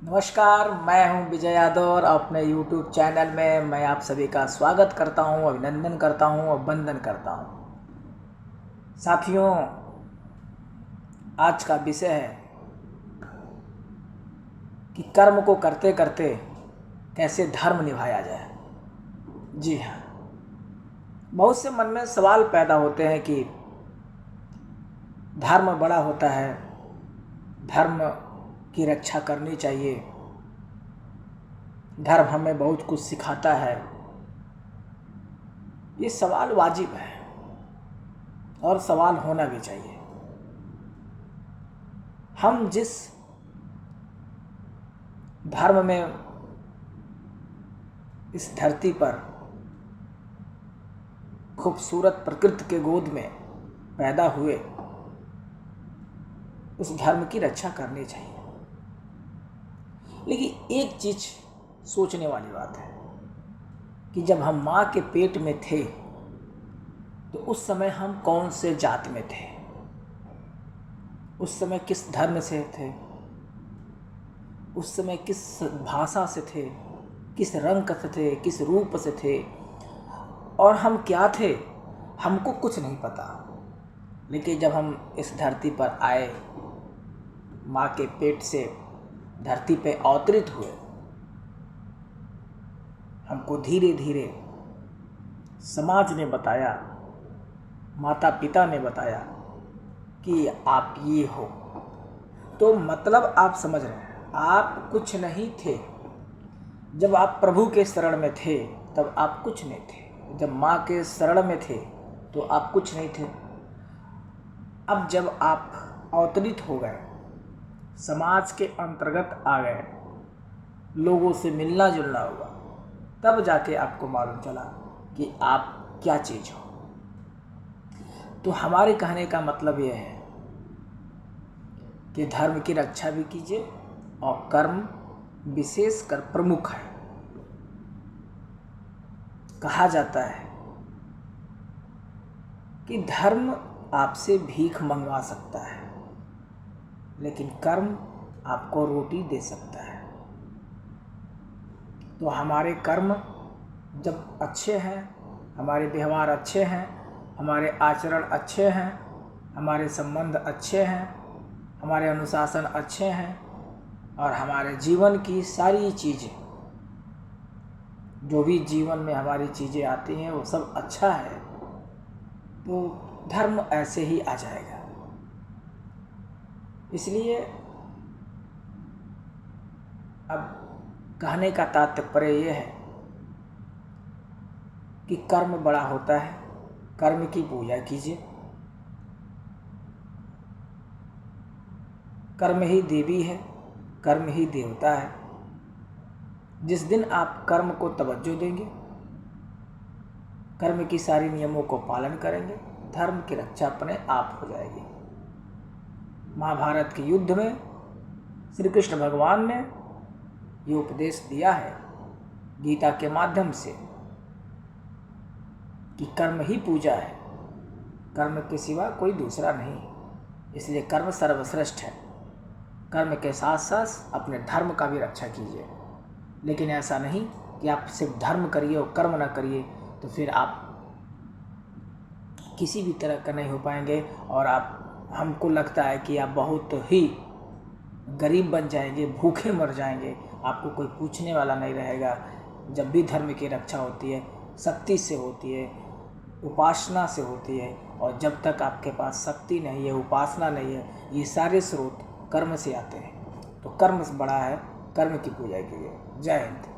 नमस्कार, मैं हूं विजय यादव और अपने YouTube चैनल में मैं आप सभी का स्वागत करता हूं, अभिनंदन करता हूं और वंदन करता हूं। साथियों, आज का विषय है कि कर्म को करते करते कैसे धर्म निभाया जाए। जी हाँ, बहुत से मन में सवाल पैदा होते हैं कि धर्म बड़ा होता है, धर्म की रक्षा करनी चाहिए, धर्म हमें बहुत कुछ सिखाता है। ये सवाल वाजिब है और सवाल होना भी चाहिए। हम जिस धर्म में इस धरती पर खूबसूरत प्रकृति के गोद में पैदा हुए, उस धर्म की रक्षा करनी चाहिए। लेकिन एक चीज सोचने वाली बात है कि जब हम माँ के पेट में थे तो उस समय हम कौन से जात में थे, उस समय किस धर्म से थे, उस समय किस भाषा से थे, किस रंग से थे, किस रूप से थे, और हम क्या थे, हमको कुछ नहीं पता। लेकिन जब हम इस धरती पर आए, माँ के पेट से धरती पे अवतरित हुए, हमको धीरे धीरे समाज ने बताया, माता पिता ने बताया कि आप ये हो। तो मतलब आप समझ रहे हैं, आप कुछ नहीं थे। जब आप प्रभु के शरण में थे तब आप कुछ नहीं थे। जब माँ के शरण में थे तो आप कुछ नहीं थे। अब जब आप अवतरित हो गए, समाज के अंतर्गत आ गए, लोगों से मिलना जुलना हुआ, तब जाके आपको मालूम चला कि आप क्या चीज़ हो। तो हमारे कहने का मतलब यह है कि धर्म की रक्षा भी कीजिए और कर्म विशेषकर प्रमुख है। कहा जाता है कि धर्म आपसे भीख मंगवा सकता है, लेकिन कर्म आपको रोटी दे सकता है। तो हमारे कर्म जब अच्छे हैं, हमारे व्यवहार अच्छे हैं, हमारे आचरण अच्छे हैं, हमारे संबंध अच्छे हैं, हमारे अनुशासन अच्छे हैं और हमारे जीवन की सारी चीज़ें, जो भी जीवन में हमारी चीज़ें आती हैं, वो सब अच्छा है, तो धर्म ऐसे ही आ जाएगा। इसलिए अब कहने का तात्पर्य यह है कि कर्म बड़ा होता है, कर्म की पूजा कीजिए। कर्म ही देवी है, कर्म ही देवता है। जिस दिन आप कर्म को तवज्जो देंगे, कर्म की सारी नियमों को पालन करेंगे, धर्म की रक्षा अपने आप हो जाएगी। महाभारत के युद्ध में श्री कृष्ण भगवान ने ये उपदेश दिया है गीता के माध्यम से कि कर्म ही पूजा है, कर्म के सिवा कोई दूसरा नहीं। इसलिए कर्म सर्वश्रेष्ठ है। कर्म के साथ साथ अपने धर्म का भी रक्षा कीजिए। लेकिन ऐसा नहीं कि आप सिर्फ धर्म करिए और कर्म ना करिए, तो फिर आप किसी भी तरह का नहीं हो पाएंगे और हमको लगता है कि आप बहुत ही गरीब बन जाएंगे, भूखे मर जाएंगे, आपको कोई पूछने वाला नहीं रहेगा। जब भी धर्म की रक्षा होती है, शक्ति से होती है, उपासना से होती है, और जब तक आपके पास शक्ति नहीं है, उपासना नहीं है, ये सारे स्रोत कर्म से आते हैं। तो कर्म बड़ा है, कर्म की पूजा कीजिए। जय हिंद।